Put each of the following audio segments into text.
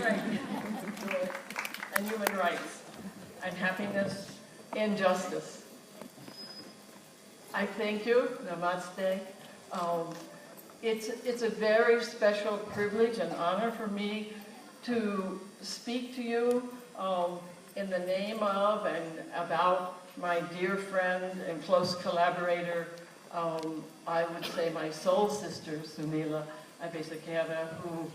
strength, joy, and human rights, and happiness in justice. I thank you. Namaste. It's a very special privilege and honor for me to speak to you in the name of and about my dear friend and close collaborator, I would say my soul sister, Sunila, who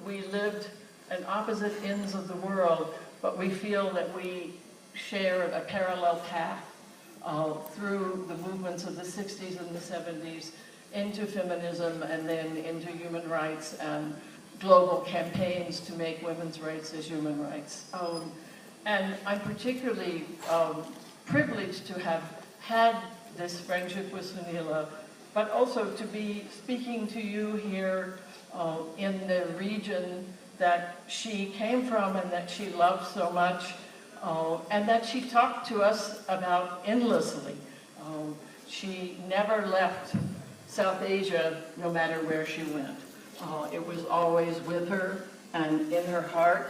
we lived at opposite ends of the world, but we feel that we share a parallel path through the movements of the 60s and the 70s into feminism and then into human rights and global campaigns to make women's rights as human rights. And I'm particularly privileged to have had this friendship with Sunila, but also to be speaking to you here in the region that she came from and that she loved so much, and that she talked to us about endlessly. She never left South Asia, no matter where she went. It was always with her and in her heart.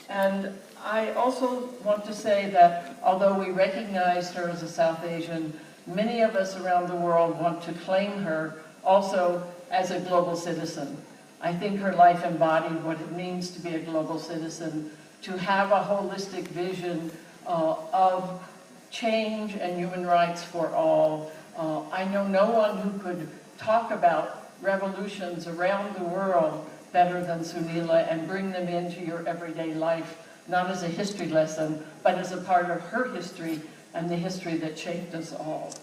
And I also want to say that although we recognize her as a South Asian, many of us around the world want to claim her also as a global citizen. I think her life embodied what it means to be a global citizen, to have a holistic vision of change and human rights for all. I know no one who could talk about revolutions around the world better than Sunila and bring them into your everyday life, not as a history lesson, but as a part of her history and the history that shaped us all.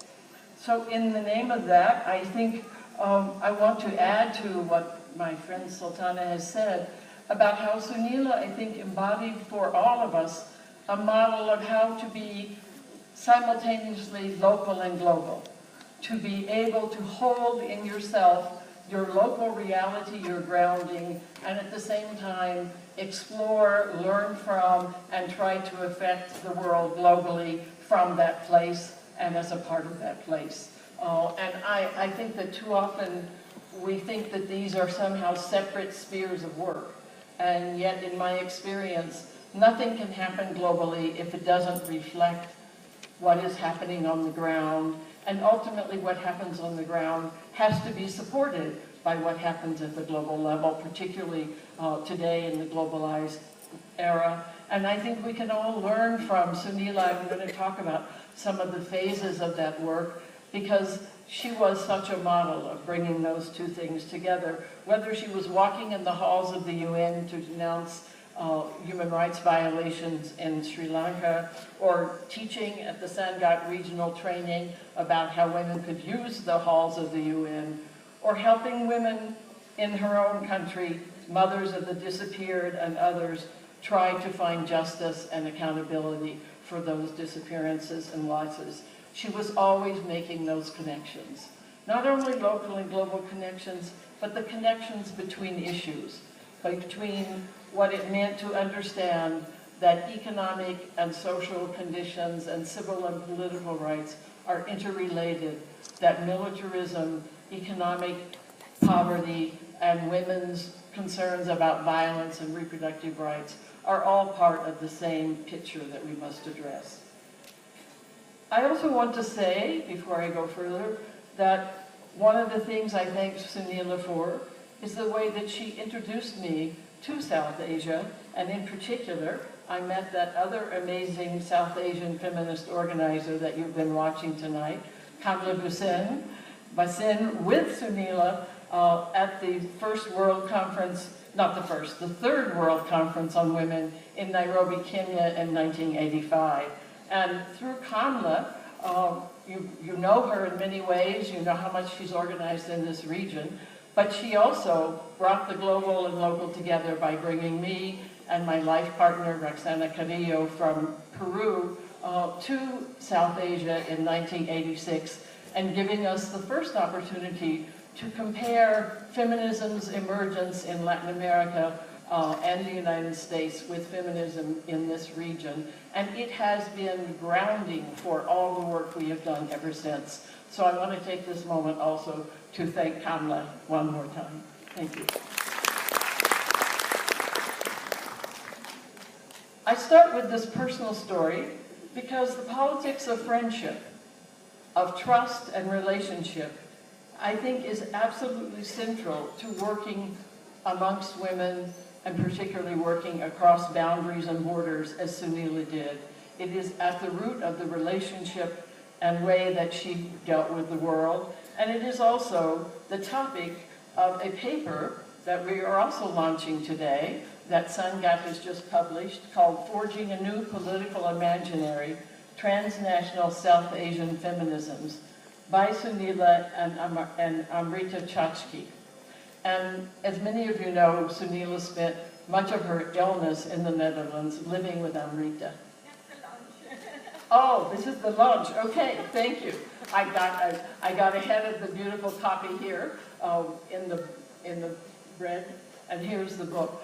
So in the name of that, I think I want to add to what my friend Sultana has said about how Sunila, I think, embodied for all of us a model of how to be simultaneously local and global, to be able to hold in yourself your local reality, your grounding, and at the same time explore, learn from, and try to affect the world globally from that place and as a part of that place. And I think that too often we think that these are somehow separate spheres of work. And yet, in my experience, nothing can happen globally if it doesn't reflect what is happening on the ground. And ultimately, what happens on the ground has to be supported by what happens at the global level, particularly today in the globalized era. And I think we can all learn from Sunila. I'm going to talk about some of the phases of that work, because she was such a model of bringing those two things together. Whether she was walking in the halls of the UN to denounce human rights violations in Sri Lanka, or teaching at the Sangat Regional Training about how women could use the halls of the UN, or helping women in her own country, mothers of the disappeared and others, try to find justice and accountability for those disappearances and losses. She was always making those connections. Not only local and global connections, but the connections between issues, between what it meant to understand that economic and social conditions and civil and political rights are interrelated, that militarism, economic poverty, and women's concerns about violence and reproductive rights are all part of the same picture that we must address. I also want to say, before I go further, that one of the things I thank Sunila for is the way that she introduced me to South Asia, and in particular, I met that other amazing South Asian feminist organizer that you've been watching tonight, Kamla Basin, with Sunila at the first World Conference, not the first, the third World Conference on Women in Nairobi, Kenya in 1985. And through Kamla, you know her in many ways, you know how much she's organized in this region, but she also brought the global and local together by bringing me and my life partner, Roxana Carrillo, from Peru to South Asia in 1986, and giving us the first opportunity to compare feminism's emergence in Latin America and the United States with feminism in this region. And it has been grounding for all the work we have done ever since. So I want to take this moment also to thank Kamla one more time. Thank you. I start with this personal story because the politics of friendship, of trust and relationship, I think is absolutely central to working amongst women, and particularly working across boundaries and borders as Sunila did. It is at the root of the relationship and way that she dealt with the world, and it is also the topic of a paper that we are also launching today, that Sangat has just published, called Forging a New Political Imaginary, Transnational South Asian Feminisms, by Sunila and Amrita Chachki. And as many of you know, Sunila spent much of her illness in the Netherlands living with Amrita. Oh, this is the lunch. Okay, thank you. I got ahead of the beautiful copy here in the bread, and here's the book.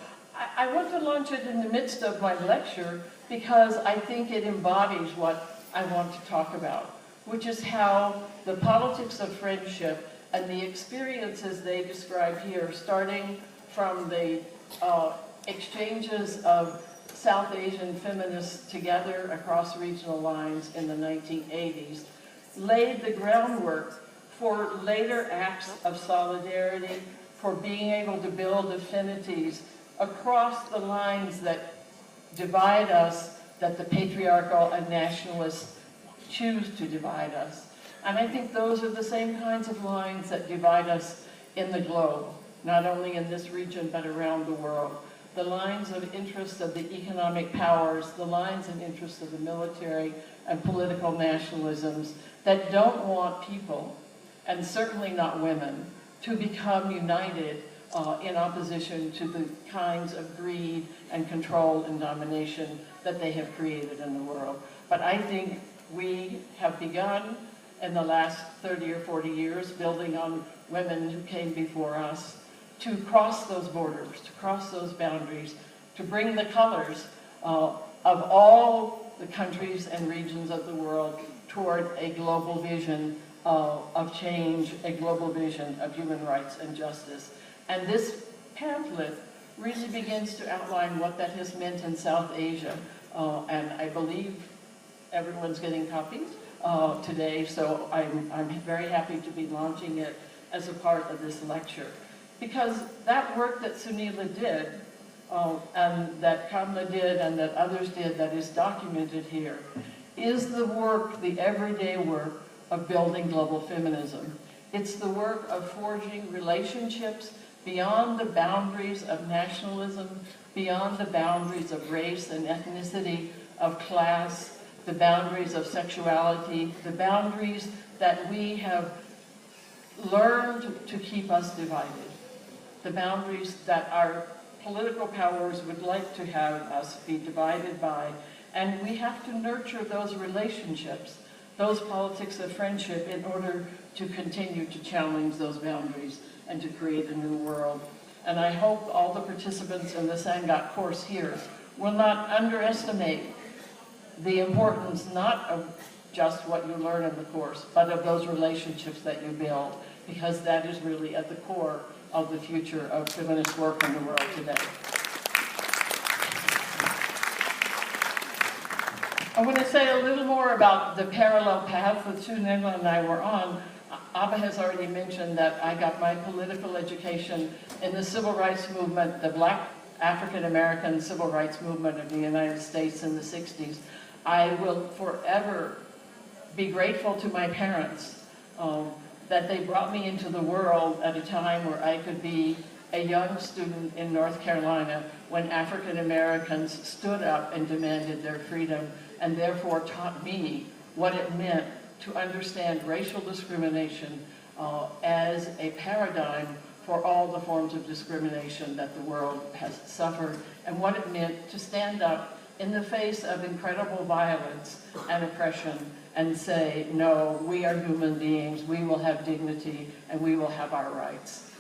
I want to launch it in the midst of my lecture because I think it embodies what I want to talk about, which is how the politics of friendship and the experiences they describe here, starting from the exchanges of South Asian feminists together across regional lines in the 1980s, laid the groundwork for later acts of solidarity, for being able to build affinities across the lines that divide us, that the patriarchal and nationalists choose to divide us. And I think those are the same kinds of lines that divide us in the globe, not only in this region, but around the world. The lines of interest of the economic powers, the lines of interest of the military and political nationalisms that don't want people, and certainly not women, to become united in opposition to the kinds of greed and control and domination that they have created in the world. But I think we have begun in the last 30 or 40 years, building on women who came before us, to cross those borders, to cross those boundaries, to bring the colors of all the countries and regions of the world toward a global vision of change, a global vision of human rights and justice. And this pamphlet really begins to outline what that has meant in South Asia. And I believe everyone's getting copies today, so I'm very happy to be launching it as a part of this lecture. Because that work that Sunila did, and that Kamla did, and that others did, that is documented here, is the work, the everyday work of building global feminism. It's the work of forging relationships beyond the boundaries of nationalism, beyond the boundaries of race and ethnicity, of class, the boundaries of sexuality, the boundaries that we have learned to keep us divided, the boundaries that our political powers would like to have us be divided by. And we have to nurture those relationships, those politics of friendship, in order to continue to challenge those boundaries and to create a new world. And I hope all the participants in the Sangat course here will not underestimate the importance not of just what you learn in the course, but of those relationships that you build, because that is really at the core of the future of feminist work in the world today. I want to say a little more about the parallel path that Sunila and I were on. Abba has already mentioned that I got my political education in the civil rights movement, the Black African-American civil rights movement of the United States in the 60s. I will forever be grateful to my parents that they brought me into the world at a time where I could be a young student in North Carolina when African Americans stood up and demanded their freedom, and therefore taught me what it meant to understand racial discrimination as a paradigm for all the forms of discrimination that the world has suffered, and what it meant to stand up in the face of incredible violence and oppression and say, no, we are human beings, we will have dignity, and we will have our rights.